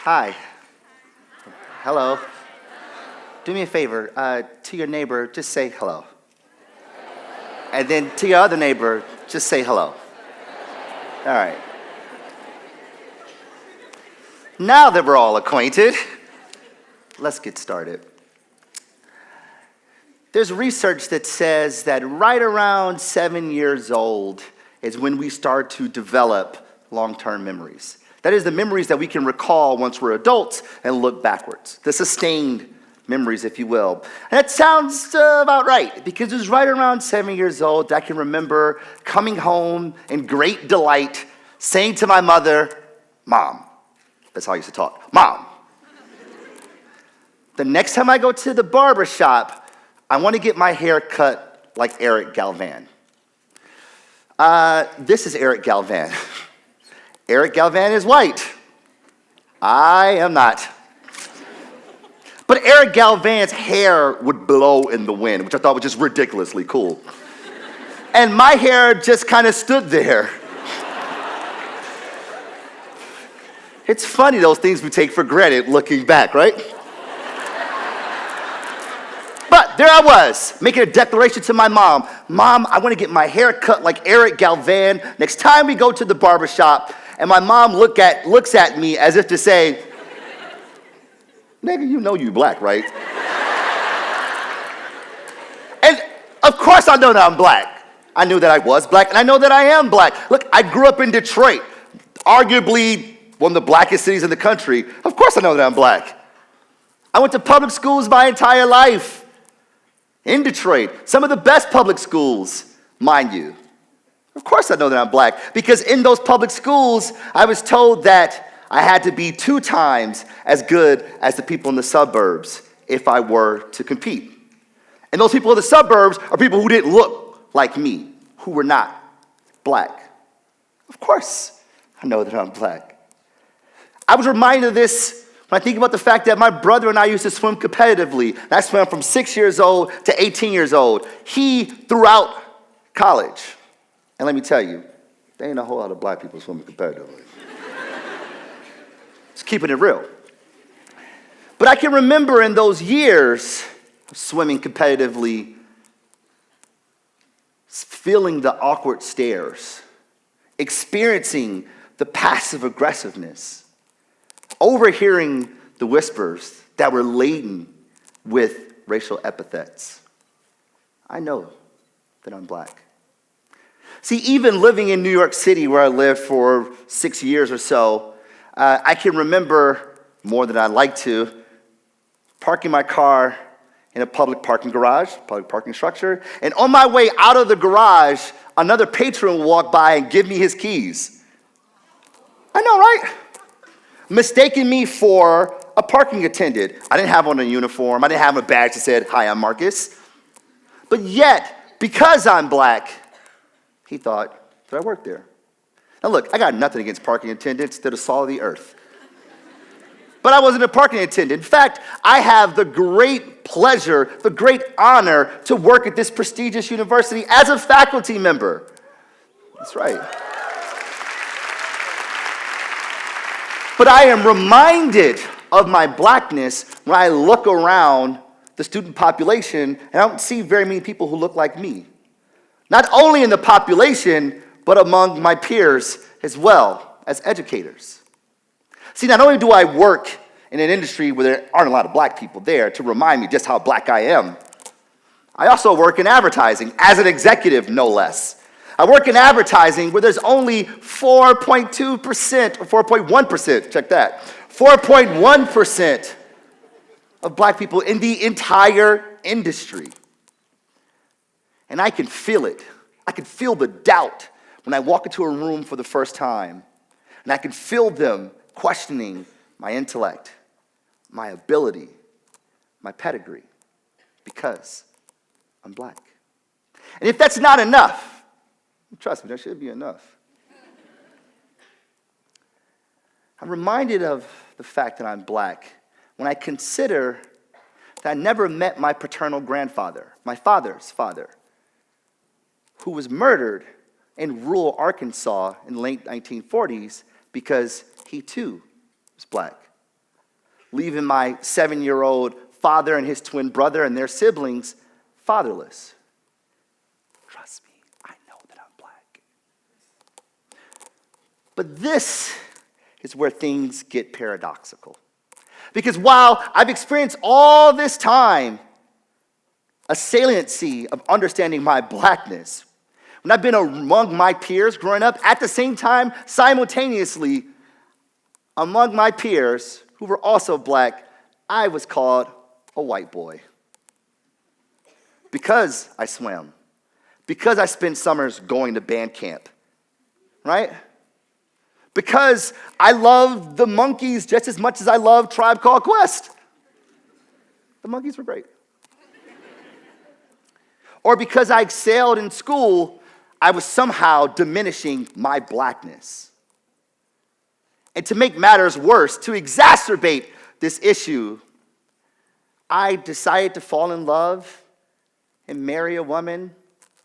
Hi. Hello. Do me a favor. To your neighbor, just say hello. And then to your other neighbor, just say hello. All right. Now that we're all acquainted, let's get started. There's research that says that right around 7 years old is when we start to develop long-term memories. That is the memories that we can recall once we're adults and look backwards. The sustained memories, if you will. And that sounds about right, because it was right around 7 years old that I can remember coming home in great delight, saying to my mother, "Mom." That's how I used to talk. "Mom." The next time I go to the barber shop, I want to get my hair cut like Eric Galvan. This is Eric Galvan. Eric Galvan is white. I am not. But Eric Galvan's hair would blow in the wind, which I thought was just ridiculously cool. And my hair just kind of stood there. It's funny, those things we take for granted looking back, right? But there I was, making a declaration to my mom. "Mom, I want to get my hair cut like Eric Galvan. Next time we go to the barber shop." And my mom looks at me as if to say, "Nigga, you know you black, right?" And of course I know that I'm black. I knew that I was black, and I know that I am black. Look, I grew up in Detroit, arguably one of the blackest cities in the country. Of course I know that I'm black. I went to public schools my entire life in Detroit, some of the best public schools, mind you. Of course I know that I'm black, because in those public schools, I was told that I had to be 2 times as good as the people in the suburbs if I were to compete. And those people in the suburbs are people who didn't look like me, who were not black. Of course I know that I'm black. I was reminded of this when I think about the fact that my brother and I used to swim competitively. And I swam from 6 years old to 18 years old. He throughout college. And let me tell you, there ain't a whole lot of black people swimming competitively. Just keeping it real. But I can remember in those years of swimming competitively, feeling the awkward stares, experiencing the passive aggressiveness, overhearing the whispers that were laden with racial epithets. I know that I'm black. See, even living in New York City, where I lived for 6 years or so, I can remember, more than I'd like to, parking my car in a public parking garage, public parking structure, and on my way out of the garage, another patron would walk by and give me his keys. I know, right? Mistaking me for a parking attendant. I didn't have on a uniform. I didn't have a badge that said, "Hi, I'm Marcus." But yet, because I'm black, he thought that I worked there. Now look, I got nothing against parking attendants. They're the salt of the earth. But I wasn't a parking attendant. In fact, I have the great pleasure, the great honor to work at this prestigious university as a faculty member. That's right. But I am reminded of my blackness when I look around the student population and I don't see very many people who look like me. Not only in the population, but among my peers as well as educators. See, not only do I work in an industry where there aren't a lot of black people there to remind me just how black I am, I also work in advertising as an executive, no less. I work in advertising where there's only 4.2% or 4.1%, check that, 4.1% of black people in the entire industry. And I can feel it. I can feel the doubt when I walk into a room for the first time. And I can feel them questioning my intellect, my ability, my pedigree, because I'm black. And if that's not enough, trust me, that should be enough. I'm reminded of the fact that I'm black when I consider that I never met my paternal grandfather, my father's father, who was murdered in rural Arkansas in the late 1940s because he too was black. leaving my 7-year-old father and his twin brother and their siblings fatherless. Trust me, I know that I'm black. But this is where things get paradoxical. Because while I've experienced all this time a saliency of understanding my blackness, when I've been among my peers growing up, at the same time, simultaneously, among my peers who were also black, I was called a white boy. Because I swam, because I spent summers going to band camp, right? Because I love the Monkees just as much as I love Tribe Called Quest. The Monkees were great. Or because I excelled in school, I was somehow diminishing my blackness. And to make matters worse, to exacerbate this issue, I decided to fall in love and marry a woman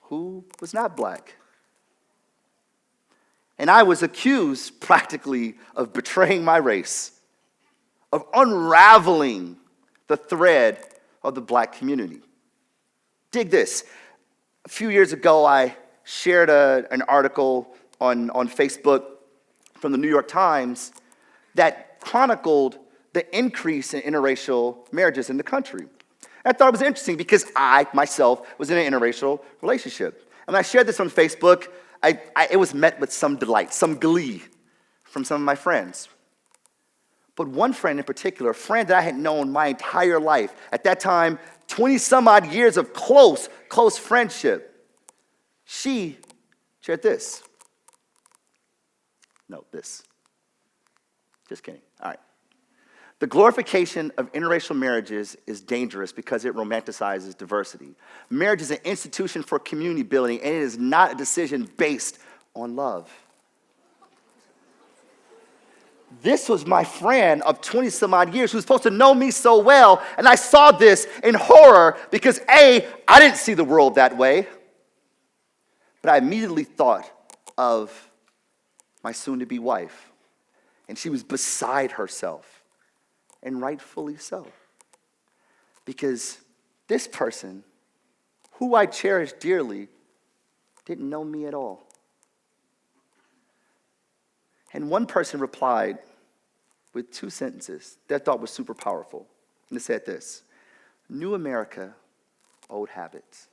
who was not black. And I was accused practically of betraying my race, of unraveling the thread of the black community. Dig this. A few years ago, I shared an article on Facebook from the New York Times that chronicled the increase in interracial marriages in the country. I thought it was interesting because I, myself, was in an interracial relationship. And when I shared this on Facebook, it was met with some delight, some glee from some of my friends. But one friend in particular, a friend that I had known my entire life, at that time, 20-some-odd years of close friendship, she shared this. No, this. Just kidding. All right. The glorification of interracial marriages is dangerous because it romanticizes diversity. Marriage is an institution for community building, and it is not a decision based on love. This was my friend of 20-some-odd years who was supposed to know me so well, and I saw this in horror because A, I didn't see the world that way, but I immediately thought of my soon-to-be wife, and she was beside herself, and rightfully so, because this person, who I cherish dearly, didn't know me at all. And one person replied with 2 sentences that I thought was super powerful. And it said this: "New America, old habits."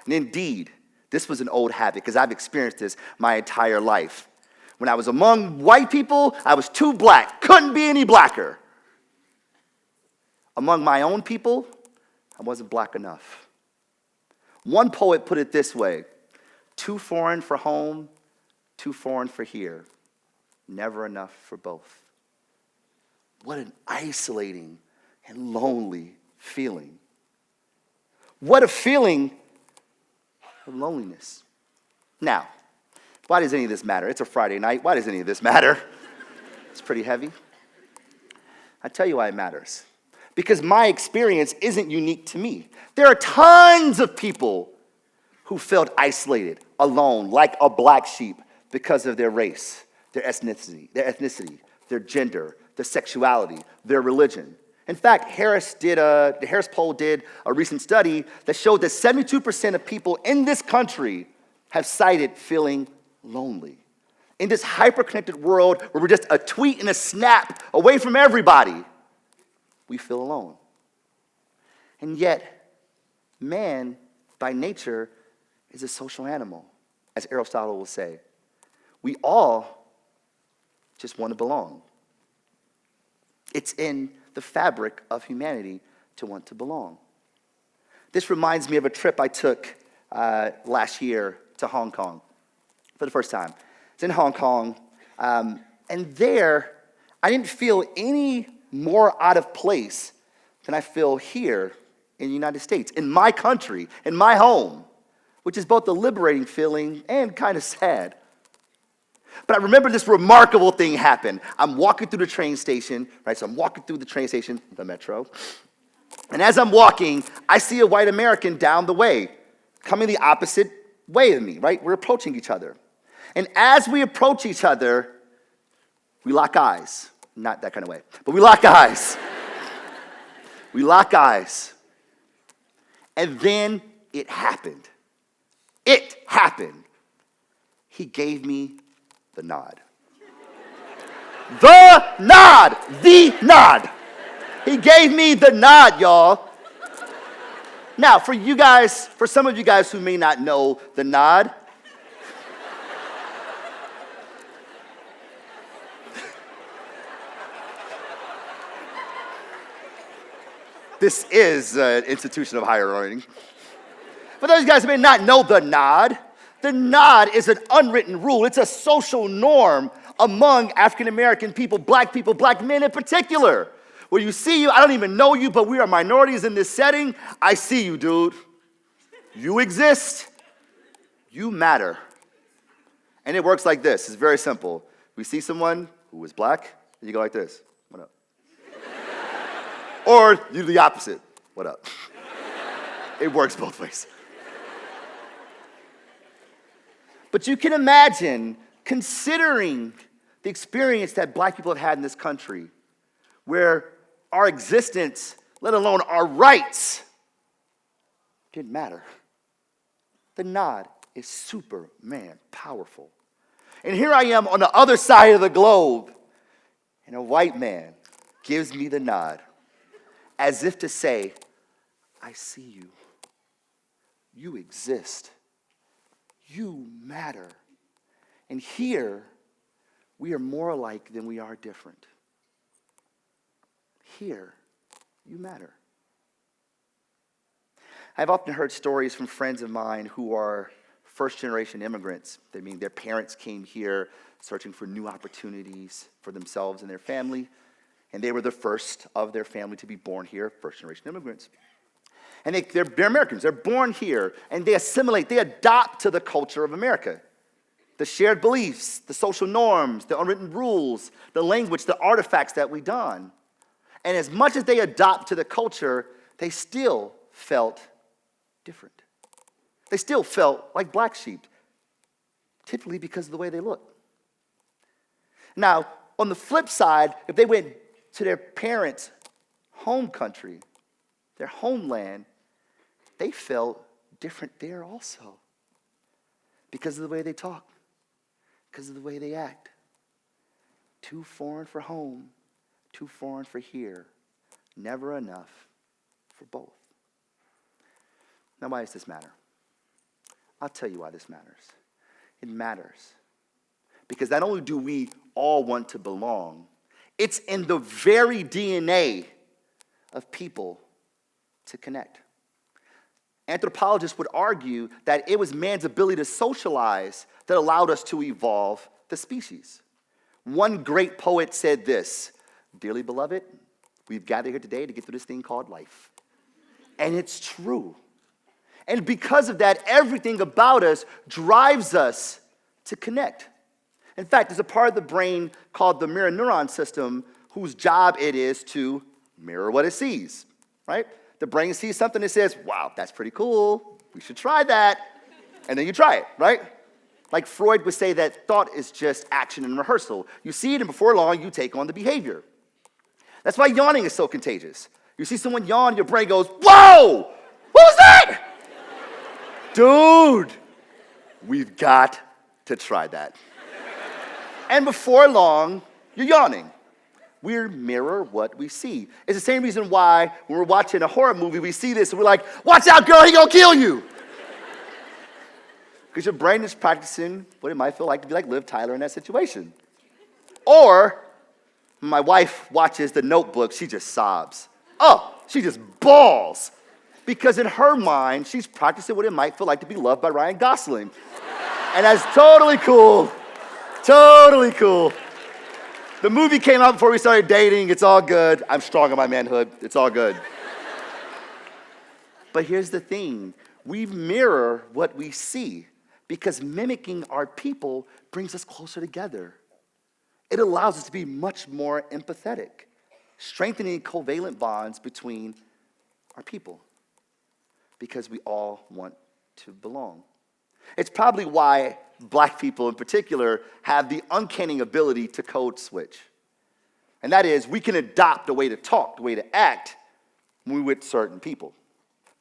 And indeed, this was an old habit because I've experienced this my entire life. When I was among white people, I was too black, couldn't be any blacker. Among my own people, I wasn't black enough. One poet put it this way: too foreign for home, too foreign for here. Never enough for both. What an isolating and lonely feeling. What a feeling of loneliness. Now, why does any of this matter? It's a Friday night. Why does any of this matter? It's pretty heavy. I tell you why it matters. Because my experience isn't unique to me. There are tons of people who felt isolated, alone, like a black sheep because of their race, their ethnicity, their gender, their sexuality, their religion. In fact, the Harris poll did a recent study that showed that 72% of people in this country have cited feeling lonely. In this hyper-connected world where we're just a tweet and a snap away from everybody, we feel alone. And yet, man, by nature, is a social animal, as Aristotle will say. We all just want to belong. It's in the fabric of humanity to want to belong. This reminds me of a trip I took last year to Hong Kong for the first time. It's in Hong Kong, and there, I didn't feel any more out of place than I feel here in the United States, in my country, in my home, which is both a liberating feeling and kind of sad. But I remember this remarkable thing happened. I'm walking through the train station, right? So I'm walking through the train station, the metro. And as I'm walking, I see a white American down the way, coming the opposite way of me, right? We're approaching each other. And as we approach each other, we lock eyes. Not that kind of way, but we lock eyes. We lock eyes. And then it happened. It happened. He gave me the nod. The nod. The nod. He gave me the nod, y'all. Now, for some of you guys who may not know the nod, this is an institution of higher learning. For those guys who may not know the nod is an unwritten rule. It's a social norm among African American people, black men in particular. Where you see you, I don't even know you, but we are minorities in this setting. I see you, dude. You exist. You matter. And it works like this. It's very simple. We see someone who is black, and you go like this. What up? Or you do the opposite. What up? It works both ways. But you can imagine, considering the experience that black people have had in this country, where our existence, let alone our rights, didn't matter. The nod is Superman powerful. And here I am on the other side of the globe, and a white man gives me the nod, as if to say, I see you. You exist. You matter. And here, we are more alike than we are different. Here, you matter. I've often heard stories from friends of mine who are first-generation immigrants. They mean their parents came here searching for new opportunities for themselves and their family, and they were the first of their family to be born here, first-generation immigrants. And they're Americans. They're born here, and they assimilate. They adopt to the culture of America. The shared beliefs, the social norms, the unwritten rules, the language, the artifacts that we don. And as much as they adopt to the culture, they still felt different. They still felt like black sheep, typically because of the way they look. Now, on the flip side, if they went to their parents' home country, their homeland, they felt different there also because of the way they talk, because of the way they act. Too foreign for home, too foreign for here, never enough for both. Now, why does this matter? I'll tell you why this matters. It matters because not only do we all want to belong, it's in the very DNA of people to connect. Anthropologists would argue that it was man's ability to socialize that allowed us to evolve the species. One great poet said this, "Dearly beloved, we've gathered here today to get through this thing called life." And it's true. And because of that, everything about us drives us to connect. In fact, there's a part of the brain called the mirror neuron system whose job it is to mirror what it sees, right? The brain sees something and says, wow, that's pretty cool. We should try that. And then you try it, right? Like Freud would say that thought is just action and rehearsal. You see it, and before long, you take on the behavior. That's why yawning is so contagious. You see someone yawn, your brain goes, whoa, what was that? Dude, we've got to try that. And before long, you're yawning. We mirror what we see. It's the same reason why when we're watching a horror movie, we see this and we're like, watch out, girl, he gonna kill you. Because your brain is practicing what it might feel like to be like Liv Tyler in that situation. Or my wife watches The Notebook, she just sobs. Oh, she just bawls. Because in her mind, she's practicing what it might feel like to be loved by Ryan Gosling. And that's totally cool. Totally cool. The movie came out before we started dating. It's all good. I'm strong in my manhood. It's all good. But here's the thing. We mirror what we see because mimicking our people brings us closer together. It allows us to be much more empathetic, strengthening covalent bonds between our people because we all want to belong. It's probably why black people in particular have the uncanny ability to code switch. And that is, we can adopt the way to talk, the way to act, when we're with certain people.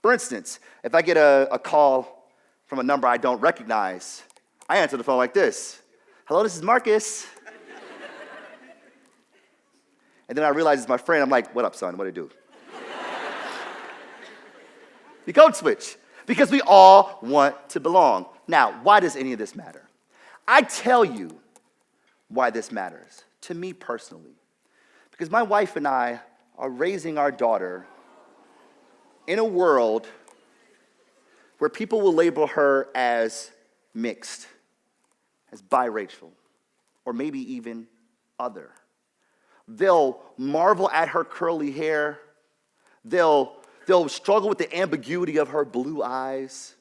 For instance, if I get a call from a number I don't recognize, I answer the phone like this. Hello, this is Marcus. And then I realize it's my friend. I'm like, what up, son? What do you do? We code switch because we all want to belong. Now, why does any of this matter? I tell you why this matters to me personally. Because my wife and I are raising our daughter in a world where people will label her as mixed, as biracial, or maybe even other. They'll marvel at her curly hair. They'll struggle with the ambiguity of her blue eyes.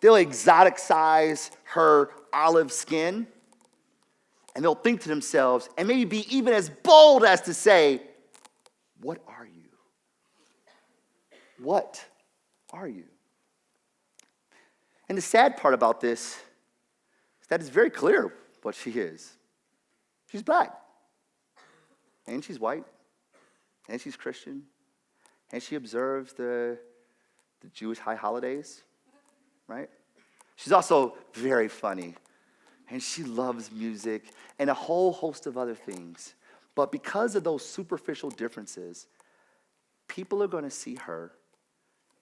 They'll exoticize her olive skin. And they'll think to themselves, and maybe be even as bold as to say, what are you? What are you? And the sad part about this is that it's very clear what she is. She's black. And she's white. And she's Christian. And she observes the Jewish high holidays, right? She's also very funny. And she loves music and a whole host of other things. But because of those superficial differences, people are going to see her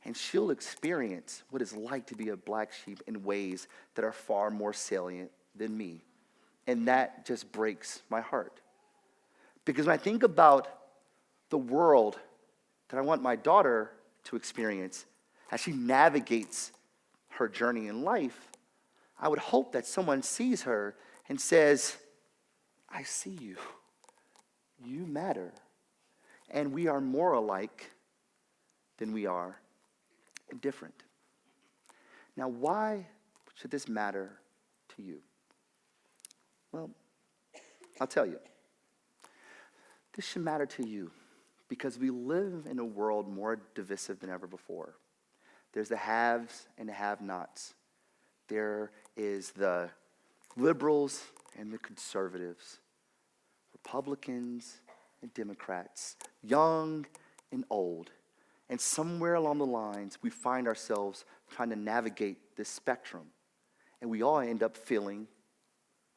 and she'll experience what it's like to be a black sheep in ways that are far more salient than me. And that just breaks my heart. Because when I think about the world that I want my daughter to experience as she navigates her journey in life, I would hope that someone sees her and says, I see you. You matter. And we are more alike than we are different. Now, why should this matter to you? Well, I'll tell you. This should matter to you because we live in a world more divisive than ever before. There's the haves and the have-nots. There is the liberals and the conservatives, Republicans and Democrats, young and old. And somewhere along the lines, we find ourselves trying to navigate this spectrum. And we all end up feeling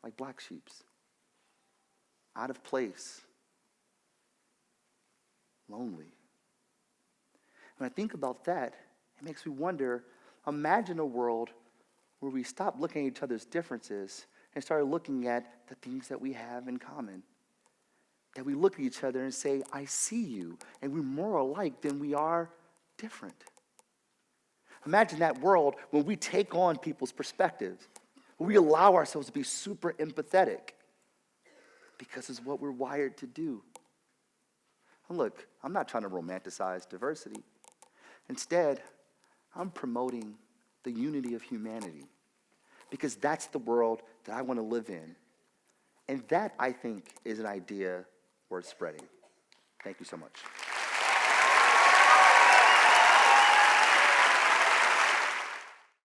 like black sheeps, out of place, lonely. When I think about that, it makes me wonder, imagine a world where we stop looking at each other's differences and start looking at the things that we have in common. That we look at each other and say, I see you, and we're more alike than we are different. Imagine that world when we take on people's perspectives, when we allow ourselves to be super empathetic, because it's what we're wired to do. And look, I'm not trying to romanticize diversity. Instead, I'm promoting the unity of humanity, because that's the world that I want to live in. And that, I think, is an idea worth spreading. Thank you so much.